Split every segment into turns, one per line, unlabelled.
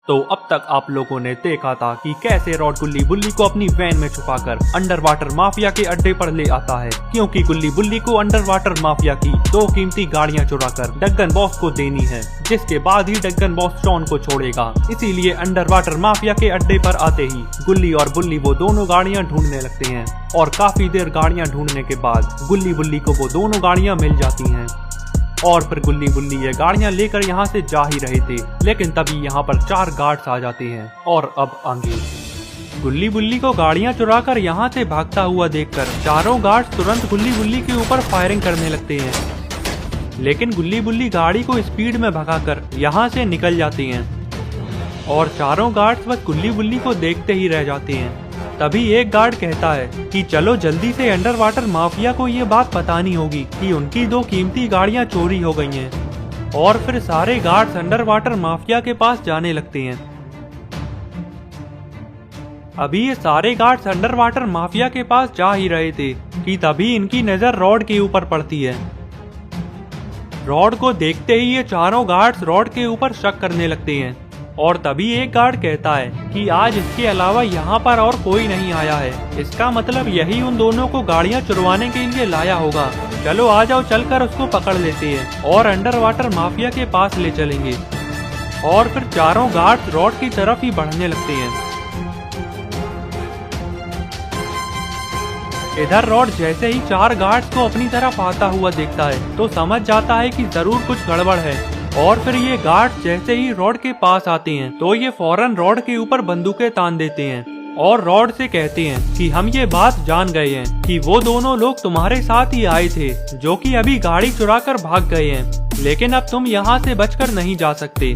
तो अब तक आप लोगों ने देखा था कि कैसे रॉड गुल्ली बुल्ली को अपनी वैन में छुपाकर अंडर वाटर माफिया के अड्डे पर ले आता है, क्योंकि गुल्ली बुल्ली को अंडर वाटर माफिया की 2 कीमती गाड़ियां चुराकर डग्गन बॉस को देनी है, जिसके बाद ही डग्गन बॉस शॉन को छोड़ेगा। इसीलिए अंडर वाटर माफिया के अड्डे पर आते ही गुल्ली और बुल्ली वो दोनों गाड़ियां ढूंढने लगते हैं और काफी देर गाड़ियां ढूंढने के बाद गुल्ली बुल्ली को वो दोनों गाड़ियां मिल जाती हैं। और फिर गुल्ली बुल्ली ये गाड़ियां लेकर यहाँ से जा ही रहे थे, लेकिन तभी यहाँ पर 4 गार्ड्स आ जाते हैं। और अब आगे गुल्ली बुल्ली को गाड़ियां चुराकर यहाँ से भागता हुआ देखकर चारों गार्ड्स तुरंत गुल्ली बुल्ली के ऊपर फायरिंग करने लगते हैं, लेकिन गुल्ली बुल्ली गाड़ी को स्पीड में भगाकर यहाँ से निकल जाती हैं और चारों गार्ड्स बस गुल्ली बुल्ली को देखते ही रह जाते हैं। तभी एक गार्ड कहता है कि चलो जल्दी से अंडर वाटर माफिया को ये बात बतानी होगी कि उनकी 2 कीमती गाड़ियां चोरी हो गई हैं। और फिर सारे गार्ड्स अंडर वाटर माफिया के पास जाने लगते हैं। अभी ये सारे गार्ड्स अंडर वाटर माफिया के पास जा ही रहे थे कि तभी इनकी नजर रॉड के ऊपर पड़ती है। रॉड को देखते ही ये चारों गार्ड्स रॉड के ऊपर शक करने लगते हैं और तभी एक गार्ड कहता है कि आज इसके अलावा यहाँ पर और कोई नहीं आया है, इसका मतलब यही उन दोनों को गाड़ियाँ चुरवाने के लिए लाया होगा। चलो आ जाओ, चलकर उसको पकड़ लेते हैं और अंडर वाटर माफिया के पास ले चलेंगे। और फिर चारों गार्ड्स रॉड की तरफ ही बढ़ने लगते हैं। इधर रॉड जैसे ही 4 गार्ड्स को अपनी तरफ आता हुआ देखता है तो समझ जाता है कि जरूर कुछ गड़बड़ है। और फिर ये गार्ड जैसे ही रॉड के पास आते हैं तो ये फौरन रॉड के ऊपर बंदूकें तान देते हैं और रॉड से कहते हैं कि हम ये बात जान गए हैं कि वो दोनों लोग तुम्हारे साथ ही आए थे जो कि अभी गाड़ी चुराकर भाग गए हैं, लेकिन अब तुम यहाँ से बचकर नहीं जा सकते।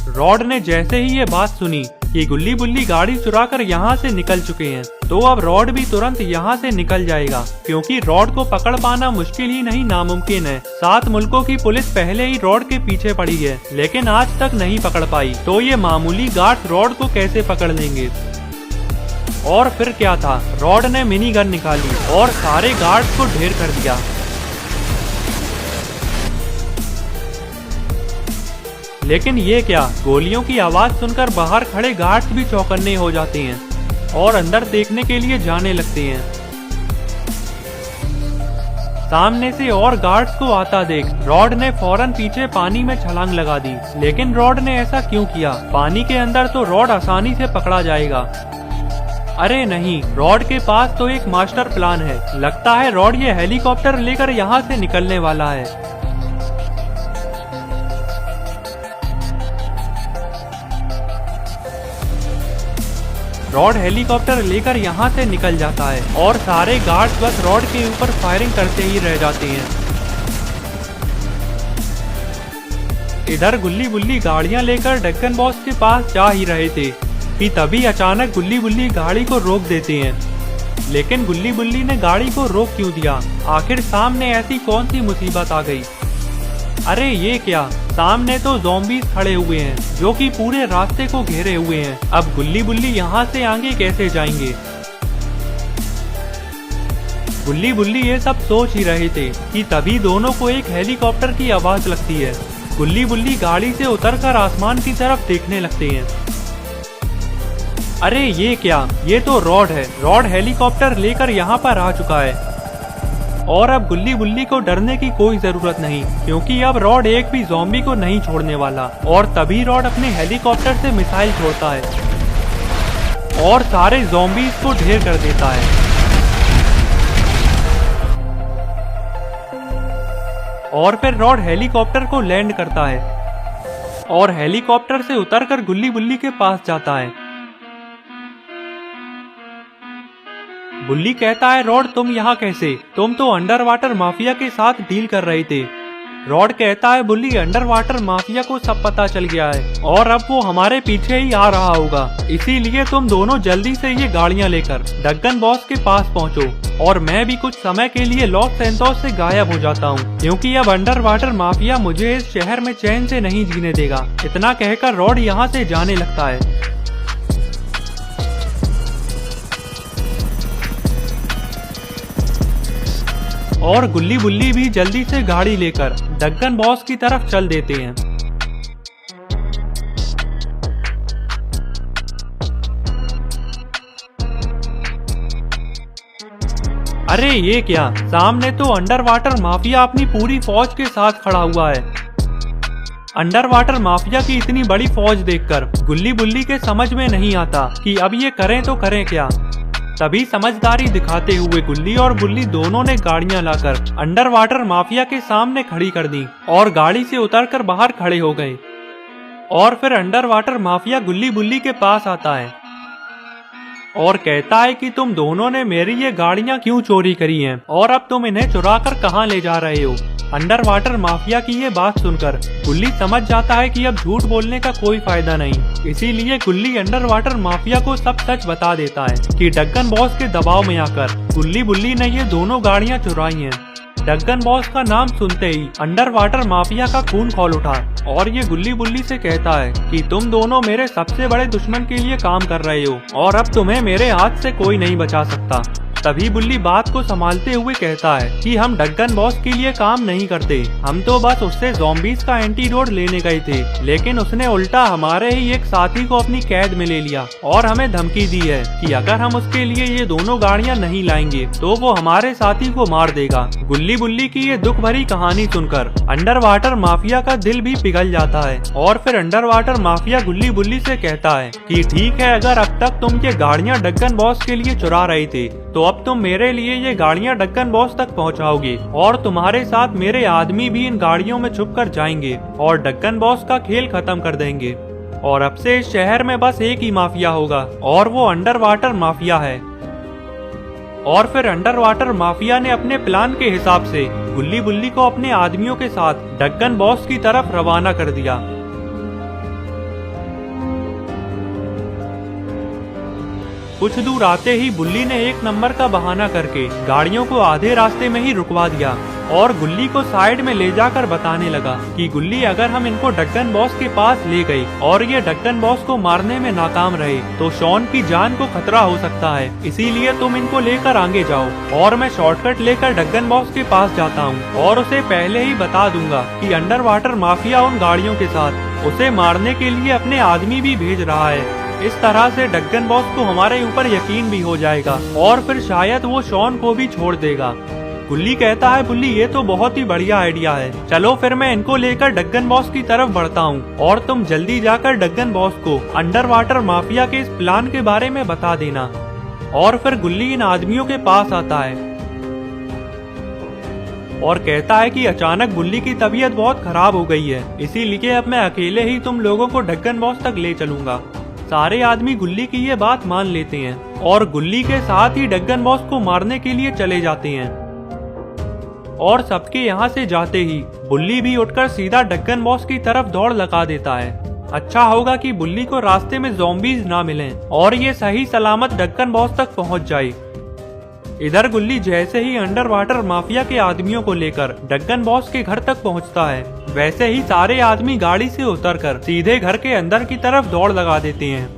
रॉड ने जैसे ही ये बात सुनी कि गुल्ली बुल्ली गाड़ी चुराकर यहाँ से निकल चुके हैं तो अब रॉड भी तुरंत यहाँ से निकल जाएगा, क्योंकि रॉड को पकड़ पाना मुश्किल ही नहीं नामुमकिन है। 7 मुल्कों की पुलिस पहले ही रॉड के पीछे पड़ी है, लेकिन आज तक नहीं पकड़ पाई, तो ये मामूली गार्ड रॉड को कैसे पकड़ लेंगे। और फिर क्या था, रॉड ने मिनी गन निकाली और सारे गार्ड्स को ढेर कर दिया। लेकिन ये क्या, गोलियों की आवाज सुनकर बाहर खड़े गार्ड्स भी चौकन्ने हो जाते हैं और अंदर देखने के लिए जाने लगते हैं। सामने से और गार्ड्स को आता देख रॉड ने फौरन पीछे पानी में छलांग लगा दी, लेकिन रॉड ने ऐसा क्यों किया? पानी के अंदर तो रॉड आसानी से पकड़ा जाएगा। अरे नहीं, रॉड के पास तो एक मास्टर प्लान है। लगता है रॉड ये हेलीकॉप्टर लेकर यहाँ से निकलने वाला है। रॉड हेलीकॉप्टर लेकर यहाँ से निकल जाता है और सारे गार्ड्स बस रॉड के ऊपर फायरिंग करते ही रह जाते हैं। इधर गुल्ली बुल्ली गाड़ियाँ लेकर डग्गन बॉस के पास जा ही रहे थे कि तभी अचानक गुल्ली बुल्ली गाड़ी को रोक देते हैं। लेकिन गुल्ली बुल्ली ने गाड़ी को रोक क्यों दिया? आखिर सामने ऐसी कौन सी मुसीबत आ गई? अरे ये क्या, सामने तो ज़ॉम्बीज़ खड़े हुए हैं जो कि पूरे रास्ते को घेरे हुए हैं। अब गुल्ली बुल्ली यहाँ से आगे कैसे जाएंगे? गुल्ली बुल्ली ये सब सोच ही रहे थे कि तभी दोनों को एक हेलीकॉप्टर की आवाज लगती है। गुल्ली बुल्ली गाड़ी से उतरकर आसमान की तरफ देखने लगते हैं। अरे ये क्या, ये तो रॉड है। रॉड हेलीकॉप्टर लेकर यहाँ पर आ चुका है और अब गुल्ली बुल्ली को डरने की कोई जरूरत नहीं, क्योंकि अब रॉड एक भी ज़ॉम्बी को नहीं छोड़ने वाला। और तभी रॉड अपने हेलीकॉप्टर से मिसाइल छोड़ता है और सारे ज़ॉम्बीज़ को ढेर कर देता है। और फिर रॉड हेलीकॉप्टर को लैंड करता है और हेलीकॉप्टर से उतरकर गुल्ली बुल्ली के पास जाता है। बुल्ली कहता है, रॉड तुम यहाँ कैसे? तुम तो अंडर वाटर माफिया के साथ डील कर रहे थे। रॉड कहता है, बुल्ली अंडर वाटर माफिया को सब पता चल गया है और अब वो हमारे पीछे ही आ रहा होगा, इसीलिए तुम दोनों जल्दी से ये गाड़ियाँ लेकर डग्गन बॉस के पास पहुँचो और मैं भी कुछ समय के लिए लॉस सैंटोस से गायब हो जाता हूँ, क्योंकि अब अंडर वाटर माफिया मुझे इस शहर में चैन से नहीं जीने देगा। इतना कहकर रॉड यहाँ से जाने लगता है। और गुल्ली बुल्ली भी जल्दी से गाड़ी लेकर डग्गन बॉस की तरफ चल देते हैं। अरे ये क्या, सामने तो अंडर वाटर माफिया अपनी पूरी फौज के साथ खड़ा हुआ है। अंडर वाटर माफिया की इतनी बड़ी फौज देखकर गुल्ली बुल्ली के समझ में नहीं आता कि अब ये करें तो करें क्या। तभी समझदारी दिखाते हुए गुल्ली और बुल्ली दोनों ने गाड़ियां लाकर अंडर वाटर माफिया के सामने खड़ी कर दी और गाड़ी से उतरकर बाहर खड़े हो गए। और फिर अंडर वाटर माफिया गुल्ली बुल्ली के पास आता है और कहता है कि तुम दोनों ने मेरी ये गाड़ियां क्यों चोरी करी हैं और अब तुम इन्हें चुरा कर कहाँ ले जा रहे हो। अंडर वाटर माफिया की ये बात सुनकर गुल्ली समझ जाता है कि अब झूठ बोलने का कोई फायदा नहीं। इसीलिए गुल्ली अंडर वाटर माफिया को सब सच बता देता है कि डक्कन बॉस के दबाव में आकर गुल्ली बुल्ली ने ये दोनों गाड़ियां चुराई हैं। डक्कन बॉस का नाम सुनते ही अंडर वाटर माफिया का खून खौल उठा और ये गुल्ली बुल्ली से कहता है कि तुम दोनों मेरे सबसे बड़े दुश्मन के लिए काम कर रहे हो और अब तुम्हें मेरे हाथ से कोई नहीं बचा सकता। तभी बुल्ली बात को संभालते हुए कहता है कि हम डक्कन बॉस के लिए काम नहीं करते, हम तो बस उससे ज़ॉम्बीज़ का एंटीडोट लेने गए थे, लेकिन उसने उल्टा हमारे ही एक साथी को अपनी कैद में ले लिया और हमें धमकी दी है कि अगर हम उसके लिए ये दोनों गाड़ियां नहीं लाएंगे तो वो हमारे साथी को मार देगा। गुल्ली बुल्ली की ये दुख भरी कहानी सुनकर अंडर वाटर माफिया का दिल भी पिघल जाता है और फिर अंडर वाटर माफिया गुल्ली बुल्ली से कहता है कि ठीक है, अगर अब तक तुम ये गाड़ियां डक्कन बॉस के लिए चुरा रहे थे तो अब तुम मेरे लिए ये गाड़ियां डक्कन बॉस तक पहुंचाओगे और तुम्हारे साथ मेरे आदमी भी इन गाड़ियों में छुप कर जाएंगे और डक्कन बॉस का खेल खत्म कर देंगे और अब से इस शहर में बस एक ही माफिया होगा और वो अंडर वाटर माफिया है। और फिर अंडर वाटर माफिया ने अपने प्लान के हिसाब से गुल्ली बुल्ली को अपने आदमियों के साथ डक्कन बॉस की तरफ रवाना कर दिया। कुछ दूर आते ही बुल्ली ने एक नंबर का बहाना करके गाड़ियों को आधे रास्ते में ही रुकवा दिया और गुल्ली को साइड में ले जाकर बताने लगा कि गुल्ली, अगर हम इनको डक्कन बॉस के पास ले गए और ये डक्कन बॉस को मारने में नाकाम रहे तो शॉन की जान को खतरा हो सकता है, इसीलिए तुम इनको लेकर आगे जाओ और मैं शॉर्टकट लेकर डक्कन बॉस के पास जाता हूँ और उसे पहले ही बता दूंगा कि अंडर वाटर माफिया उन गाड़ियों के साथ उसे मारने के लिए अपने आदमी भी भेज रहा है। इस तरह से डक्कन बॉस को हमारे ऊपर यकीन भी हो जाएगा और फिर शायद वो शॉन को भी छोड़ देगा। गुल्ली कहता है, बुल्ली ये तो बहुत ही बढ़िया आइडिया है, चलो फिर मैं इनको लेकर डक्कन बॉस की तरफ बढ़ता हूँ और तुम जल्दी जाकर डक्कन बॉस को अंडर वाटर माफिया के इस प्लान के बारे में बता देना। और फिर गुल्ली इन आदमियों के पास आता है और कहता है कि अचानक बुल्ली की तबीयत बहुत खराब हो गई है, इसीलिए अब मैं अकेले ही तुम लोगों को डक्कन बॉस तक ले चलूंगा। सारे आदमी गुल्ली की ये बात मान लेते हैं और गुल्ली के साथ ही डक्कन बॉस को मारने के लिए चले जाते हैं। और सबके यहाँ से जाते ही बुल्ली भी उठकर सीधा डक्कन बॉस की तरफ दौड़ लगा देता है। अच्छा होगा कि बुल्ली को रास्ते में ज़ॉम्बीज़ ना मिलें और ये सही सलामत डक्कन बॉस तक पहुँच जाए। इधर गुल्ली जैसे ही अंडर वाटर माफिया के आदमियों को लेकर डक्कन बॉस के घर तक पहुंचता है, वैसे ही सारे आदमी गाड़ी से उतरकर सीधे घर के अंदर की तरफ दौड़ लगा देते हैं।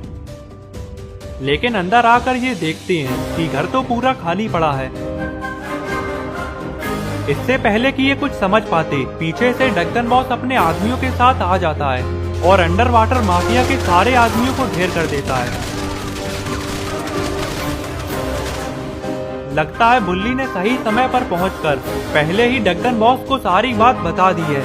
लेकिन अंदर आकर ये देखते हैं कि घर तो पूरा खाली पड़ा है। इससे पहले कि ये कुछ समझ पाते, पीछे से डक्कन बॉस अपने आदमियों के साथ आ जाता है और अंडर वाटर माफिया के सारे आदमियों को ढेर कर देता है। लगता है बुल्ली ने सही समय पर पहुंचकर पहले ही डक्कन बॉस को सारी बात बता दी है।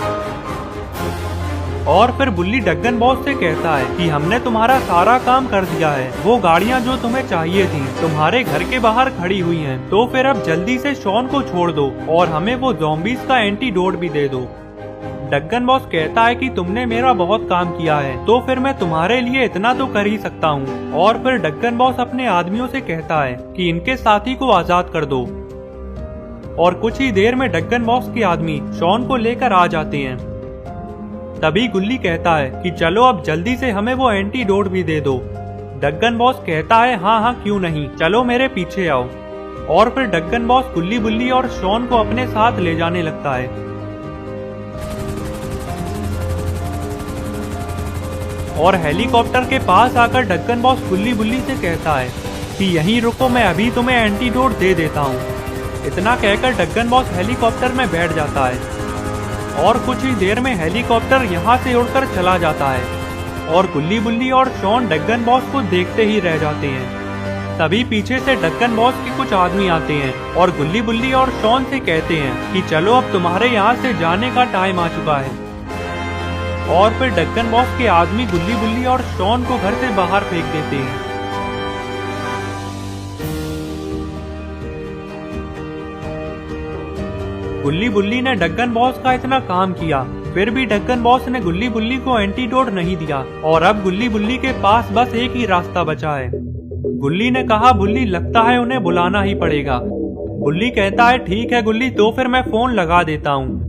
और फिर बुल्ली डक्कन बॉस से कहता है कि हमने तुम्हारा सारा काम कर दिया है, वो गाड़ियां जो तुम्हें चाहिए थी तुम्हारे घर के बाहर खड़ी हुई हैं, तो फिर अब जल्दी से शॉन को छोड़ दो और हमें वो ज़ॉम्बीज़ का एंटीडोट भी दे दो। डक्कन बॉस कहता है कि तुमने मेरा बहुत काम किया है, तो फिर मैं तुम्हारे लिए इतना तो कर ही सकता हूँ। और फिर डक्कन बॉस अपने आदमियों से कहता है कि इनके साथी को आजाद कर दो। और कुछ ही देर में डक्कन बॉस के आदमी शॉन को लेकर आ जाते हैं। तभी गुल्ली कहता है कि चलो अब जल्दी से हमें वो एंटीडोट भी दे दो। डक्कन बॉस कहता है हाँ हाँ क्यों नहीं, चलो मेरे पीछे आओ। और फिर डक्कन बॉस गुल्ली बुल्ली और शॉन को अपने साथ ले जाने लगता है। और हेलीकॉप्टर के पास आकर डक्कन बॉस गुल्ली बुल्ली से कहता है कि यहीं रुको, मैं अभी तुम्हें एंटीडोट दे देता हूँ। इतना कहकर डक्कन बॉस हेलीकॉप्टर में बैठ जाता है और कुछ ही देर में हेलीकॉप्टर यहाँ से उड़कर चला जाता है और गुल्ली बुल्ली और शॉन डक्कन बॉस को देखते ही रह जाते हैं। तभी पीछे से ढक्कन बॉस के कुछ आदमी आते हैं और गुल्ली बुल्ली और शॉन से कहते हैं कि चलो अब तुम्हारे यहाँ से जाने का टाइम आ चुका है। और फिर ढक्कन बॉस के आदमी गुल्ली बुल्ली और शॉन को घर से बाहर फेंक देते हैं। गुल्ली बुल्ली ने ढक्कन बॉस का इतना काम किया, फिर भी ढक्कन बॉस ने गुल्ली बुल्ली को एंटीडोट नहीं दिया और अब गुल्ली बुल्ली के पास बस एक ही रास्ता बचा है। गुल्ली ने कहा, बुल्ली लगता है उन्हें बुलाना ही पड़ेगा। बुल्ली कहता है, ठीक है गुल्ली, तो फिर मैं फोन लगा देता हूँ।